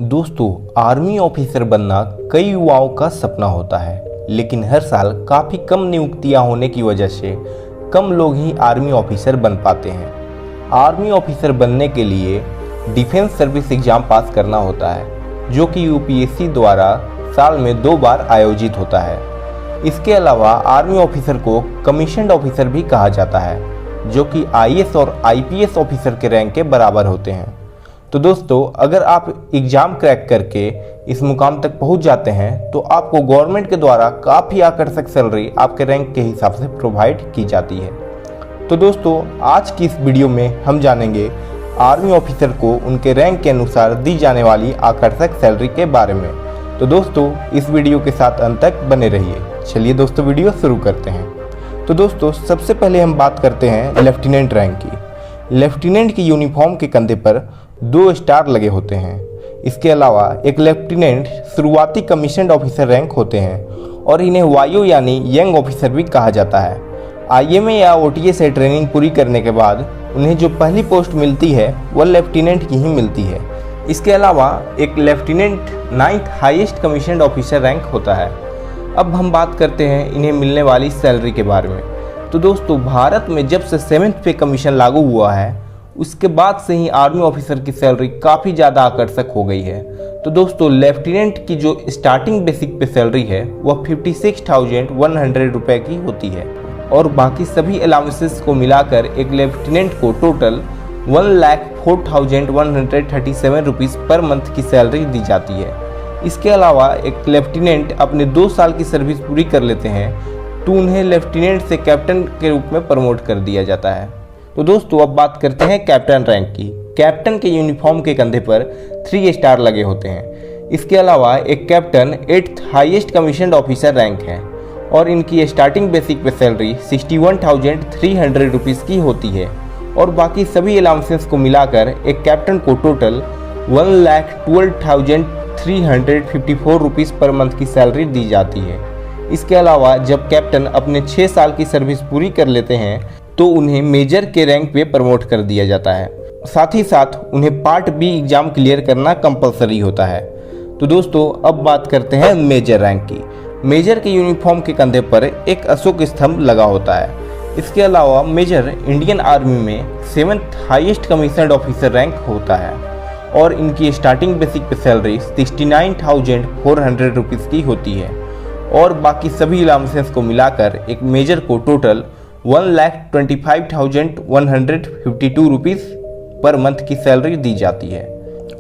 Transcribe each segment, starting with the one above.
दोस्तों, army officer बनना कई युवाओं का सपना होता है, लेकिन हर साल काफ़ी कम नियुक्तियां होने की वजह से कम लोग ही आर्मी ऑफिसर बन पाते हैं। आर्मी ऑफिसर बनने के लिए डिफेंस सर्विस एग्ज़ाम पास करना होता है, जो कि यूपीएससी द्वारा साल में 2 बार आयोजित होता है। इसके अलावा आर्मी ऑफिसर को कमीशन्ड ऑफिसर भी कहा जाता है, जो कि आईएएस और आईपीएस ऑफिसर के रैंक के बराबर होते हैं। तो दोस्तों, अगर आप एग्ज़ाम क्रैक करके इस मुकाम तक पहुंच जाते हैं तो आपको गवर्नमेंट के द्वारा काफ़ी आकर्षक सैलरी आपके रैंक के हिसाब से प्रोवाइड की जाती है। तो दोस्तों, आज की इस वीडियो में हम जानेंगे आर्मी ऑफिसर को उनके रैंक के अनुसार दी जाने वाली आकर्षक सैलरी के बारे में। तो दोस्तों, इस वीडियो के साथ अंत तक बने रहिए। चलिए दोस्तों, वीडियो शुरू करते हैं। तो दोस्तों, सबसे पहले हम बात करते हैं लेफ्टिनेंट रैंक की। लेफ्टिनेंट की यूनिफॉर्म के कंधे पर 2 स्टार लगे होते हैं। इसके अलावा एक लेफ्टिनेंट शुरुआती कमीशन्ड ऑफिसर रैंक होते हैं और इन्हें वायु यानी यंग ऑफिसर भी कहा जाता है। आईएमए या ओटीए से ट्रेनिंग पूरी करने के बाद उन्हें जो पहली पोस्ट मिलती है वह लेफ्टिनेंट की ही मिलती है। इसके अलावा एक lieutenant 9th highest commissioned officer rank होता है। अब हम बात करते हैं इन्हें मिलने वाली सैलरी के बारे में। तो दोस्तों, भारत में जब से 7th पे कमीशन लागू हुआ है, उसके बाद से ही आर्मी ऑफिसर की सैलरी काफ़ी ज़्यादा आकर्षक हो गई है। तो दोस्तों, लेफ्टिनेंट की जो स्टार्टिंग बेसिक पे सैलरी है वह 56,100 रुपये की होती है और बाकी सभी अलाउंसेस को मिलाकर एक लेफ्टिनेंट को टोटल 1,04,137 रुपीज़ पर मंथ की सैलरी दी जाती है। इसके अलावा एक लेफ्टिनेंट अपने 2 साल की सर्विस पूरी कर लेते हैं तो उन्हें लेफ्टिनेंट से कैप्टन के रूप में प्रमोट कर दिया जाता है। तो दोस्तों, अब बात करते हैं कैप्टन रैंक की। कैप्टन के यूनिफॉर्म के कंधे पर 3 स्टार लगे होते हैं। इसके अलावा एक captain 8th highest commissioned officer rank है और इनकी स्टार्टिंग बेसिक पे सैलरी 61,300 रुपीज़ की होती है और बाकी सभी अलाउंसेस को मिलाकर एक कैप्टन को टोटल 1,12,354 रुपीज़ पर मंथ की सैलरी दी जाती है। इसके अलावा जब कैप्टन अपने 6 साल की सर्विस पूरी कर लेते हैं तो उन्हें मेजर के रैंक पे प्रमोट कर दिया जाता है। साथ ही साथ उन्हें पार्ट बी एग्जाम क्लियर करना कंपलसरी होता है। तो दोस्तों, अब बात करते हैं मेजर रैंक की। मेजर के यूनिफॉर्म के कंधे पर एक अशोक स्तंभ लगा होता है। इसके अलावा मेजर इंडियन आर्मी में 7th highest commissioned officer rank होता है और इनकी स्टार्टिंग बेसिक पे सैलरी 69,400 रुपीज़ की होती है और बाकी सभी अलाउंसेस को मिलाकर एक मेजर को टोटल 1,25,152 रुपीज़ पर मंथ की सैलरी दी जाती है।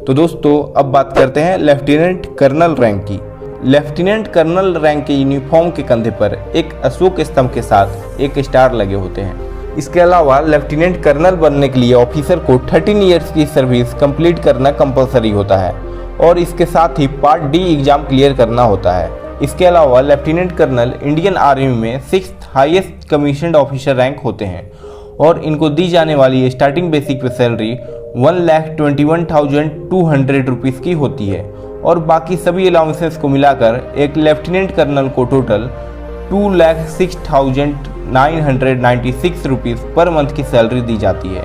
तो दोस्तों, अब बात करते हैं लेफ्टिनेंट कर्नल रैंक की। लेफ्टिनेंट कर्नल रैंक के यूनिफॉर्म के कंधे पर एक अशोक स्तंभ के साथ 1 स्टार लगे होते हैं। इसके अलावा लेफ्टिनेंट कर्नल बनने के लिए ऑफिसर को 13 ईयर्स की सर्विस कंप्लीट करना कंपलसरी होता है और इसके साथ ही पार्ट डी एग्जाम क्लियर करना होता है। इसके अलावा लेफ्टिनेंट कर्नल इंडियन आर्मी में 6th highest commissioned officer rank होते हैं और इनको दी जाने वाली स्टार्टिंग बेसिक पे सैलरी 1,21,200 रुपीज़ की होती है और बाकी सभी अलाउंसेस को मिलाकर एक लेफ्टिनेंट कर्नल को टोटल 2,06,996 रुपीज़ पर मंथ की सैलरी दी जाती है।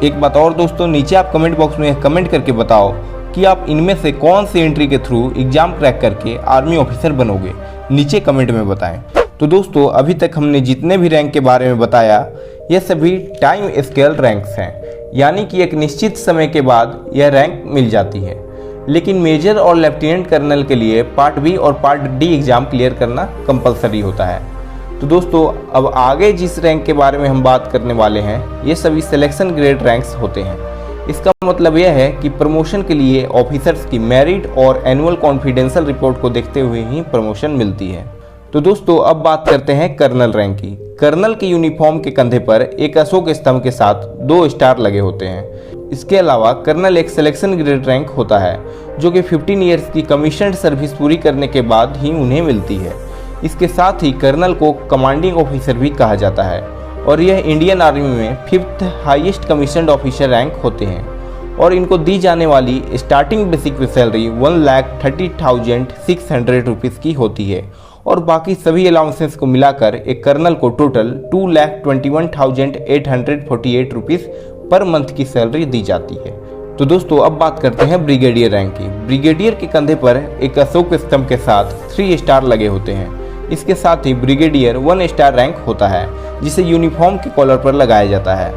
एक बात और दोस्तों, नीचे आप कमेंट बॉक्स में कमेंट करके बताओ कि आप इनमें से कौन सी एंट्री के थ्रू एग्जाम क्रैक करके आर्मी ऑफिसर बनोगे। नीचे कमेंट में बताएं। तो दोस्तों, अभी तक हमने जितने भी रैंक के बारे में बताया ये सभी टाइम स्केल रैंक्स हैं, यानी कि एक निश्चित समय के बाद यह रैंक मिल जाती है। लेकिन मेजर और लेफ्टिनेंट कर्नल के लिए पार्ट बी और पार्ट डी एग्जाम क्लियर करना कंपलसरी होता है। तो दोस्तों, अब आगे जिस रैंक के बारे में हम बात करने वाले हैं ये सभी सिलेक्शन ग्रेड रैंक्स होते हैं। इसका मतलब यह है कि प्रमोशन के लिए ऑफिसर्स की मेरिट और एनुअल कॉन्फिडेंशियल रिपोर्ट को देखते हुए ही प्रमोशन मिलती है। तो दोस्तों, अब बात करते हैं कर्नल रैंक की। कर्नल के यूनिफॉर्म के कंधे पर एक अशोक स्तंभ के साथ 2 स्टार लगे होते हैं। इसके अलावा कर्नल एक सिलेक्शन ग्रेड रैंक होता है जो कि 15 ईयर्स की कमीशन्ड सर्विस पूरी करने के बाद ही उन्हें मिलती है। इसके साथ ही कर्नल को कमांडिंग ऑफिसर भी कहा जाता है और यह इंडियन आर्मी में 5th highest commissioned officer rank होते हैं और इनको दी जाने वाली स्टार्टिंग बेसिक पे सैलरी 1,30,600 रुपीज़ की होती है और बाकी सभी अलाउंसेस को मिलाकर एक कर्नल को टोटल 2,21,848 रुपीज़ पर मंथ की सैलरी दी जाती है। तो दोस्तों अब बात करते हैं ब्रिगेडियर रैंक की। ब्रिगेडियर के कंधे पर एक अशोक स्तंभ के साथ 3 स्टार लगे होते हैं। इसके साथ ही ब्रिगेडियर 1 स्टार रैंक होता है जिसे यूनिफॉर्म के कॉलर पर लगाया जाता है।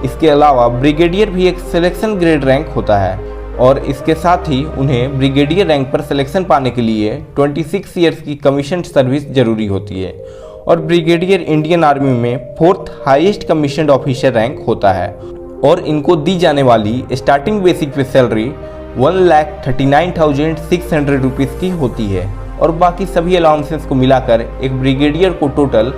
इसके अलावा ब्रिगेडियर भी एक सिलेक्शन ग्रेड रैंक होता है और इसके साथ ही उन्हें ब्रिगेडियर रैंक पर सिलेक्शन पाने के लिए 26 ईयर्स की कमीशन सर्विस जरूरी होती है। और ब्रिगेडियर इंडियन आर्मी में 4th highest commissioned officer rank होता है और इनको दी जाने वाली स्टार्टिंग बेसिक पे सैलरी 1,39,600 रुपीज़ की होती है और बाकी सभी अलाउंसेस को मिलाकर एक ब्रिगेडियर को टोटल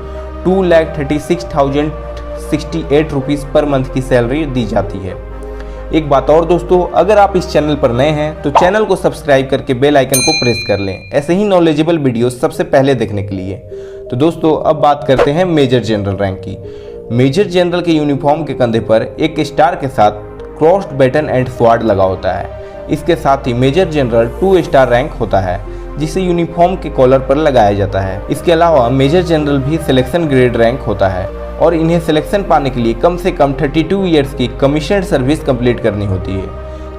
2,36,068 रुपीज़ पर मंथ की सैलरी दी जाती है। एक बात और दोस्तों, अगर आप इस चैनल पर नए हैं तो चैनल को सब्सक्राइब करके बेल आइकन को प्रेस कर लें ऐसे ही नॉलेजेबल वीडियोस सबसे पहले देखने के लिए। तो दोस्तों अब बात करते हैं मेजर जनरल रैंक की। मेजर जनरल के यूनिफॉर्म के कंधे पर एक स्टार के साथ क्रॉस्ड बैटन एंड स्वॉर्ड लगा होता है। इसके साथ ही मेजर जनरल 2 स्टार रैंक होता है जिसे यूनिफॉर्म के कॉलर पर लगाया जाता है। इसके अलावा मेजर जनरल भी सिलेक्शन ग्रेड रैंक होता है और इन्हें सिलेक्शन पाने के लिए कम से कम 32 ईयर्स की कमीशन सर्विस कंप्लीट करनी होती है।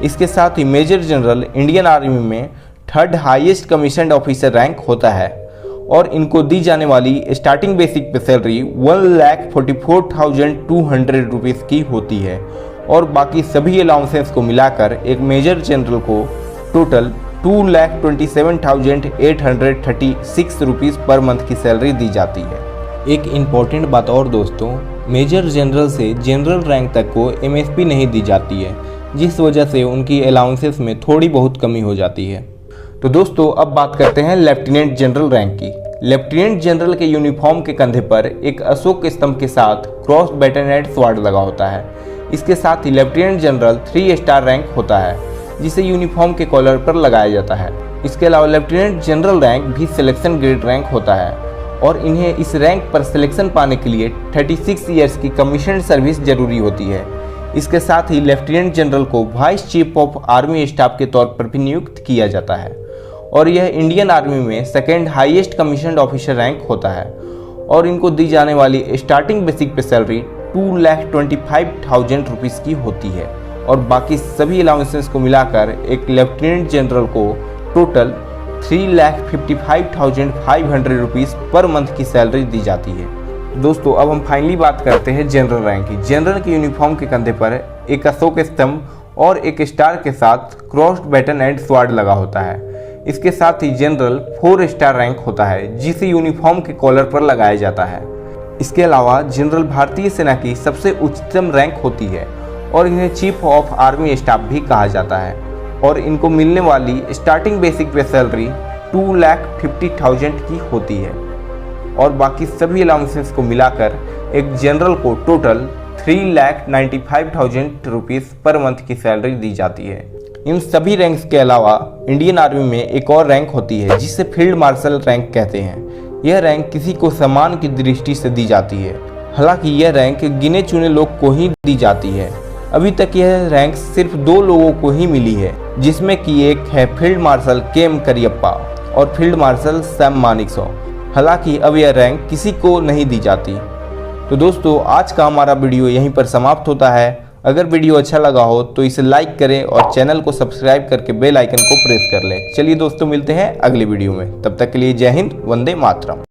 इसके साथ ही मेजर जनरल इंडियन आर्मी में 3rd highest commissioned officer rank होता है और इनको दी जाने वाली स्टार्टिंग बेसिक पे सैलरी 1,44,200 रुपीज़ की होती है और बाकी सभी अलाउंसेस को मिलाकर एक मेजर जनरल को टोटल 2,27,836 रुपीज़ पर मंथ की सैलरी दी जाती है। एक इम्पॉर्टेंट बात और दोस्तों, मेजर जनरल से जनरल रैंक तक को MSP नहीं दी जाती है जिस वजह से उनकी अलाउंसेस में थोड़ी बहुत कमी हो जाती है। तो दोस्तों अब बात करते हैं लेफ्टिनेंट जनरल रैंक की। लेफ्टिनेंट जनरल के यूनिफॉर्म के कंधे पर एक अशोक स्तंभ के साथ क्रॉस बैटन एंड स्वॉर्ड लगा होता है। इसके साथ ही लेफ्टिनेंट जनरल 3 स्टार रैंक होता है जिसे यूनिफॉर्म के कॉलर पर लगाया जाता है। इसके अलावा लेफ्टिनेंट जनरल रैंक भी सिलेक्शन ग्रेड रैंक होता है और इन्हें इस रैंक पर सिलेक्शन पाने के लिए 36 ईयर्स की कमीशन सर्विस जरूरी होती है। इसके साथ ही लेफ्टिनेंट जनरल को vice chief of army staff के तौर पर भी नियुक्त किया जाता है और यह इंडियन आर्मी में 2nd highest commissioned officer rank होता है और इनको दी जाने वाली स्टार्टिंग बेसिक पे सैलरी 2,25,000 रुपीज़ की होती है और बाकी सभी अलाउंसेस को मिलाकर एक लेफ्टिनेंट जनरल को टोटल 3,55,500 रुपीज़ पर मंथ की सैलरी दी जाती है। दोस्तों अब हम फाइनली बात करते हैं जनरल रैंक की। जनरल के यूनिफॉर्म के कंधे पर एक अशोक स्तंभ और एक स्टार के साथ क्रॉस्ड बैटन एंड स्वॉर्ड लगा होता है। इसके साथ ही जनरल 4 स्टार रैंक होता है जिसे यूनिफॉर्म के कॉलर पर लगाया जाता है। इसके अलावा जनरल भारतीय सेना की सबसे उच्चतम रैंक होती है और इन्हें चीफ ऑफ आर्मी स्टाफ भी कहा जाता है और इनको मिलने वाली स्टार्टिंग बेसिक पे सैलरी 2,50,000 की होती है और बाकी सभी अलाउंसेस को मिलाकर एक जनरल को टोटल 3,95,000 रुपीज़ पर मंथ की सैलरी दी जाती है। इन सभी रैंक्स के अलावा इंडियन आर्मी में एक और रैंक होती है जिसे फील्ड मार्शल रैंक कहते हैं। यह रैंक किसी को सम्मान की दृष्टि से दी जाती है। हालांकि यह रैंक गिने चुने लोग को ही दी जाती है। अभी तक यह रैंक सिर्फ 2 लोगों को ही मिली है जिसमें कि एक है फील्ड मार्शल KM करियप्पा और फील्ड मार्शल सैम मानेकशॉ। हालांकि अब यह रैंक किसी को नहीं दी जाती। तो दोस्तों आज का हमारा वीडियो यहीं पर समाप्त होता है। अगर वीडियो अच्छा लगा हो तो इसे लाइक करें और चैनल को सब्सक्राइब करके बेल आइकन को प्रेस कर लें। चलिए दोस्तों मिलते हैं अगले वीडियो में, तब तक के लिए जय हिंद, वंदे मातरम।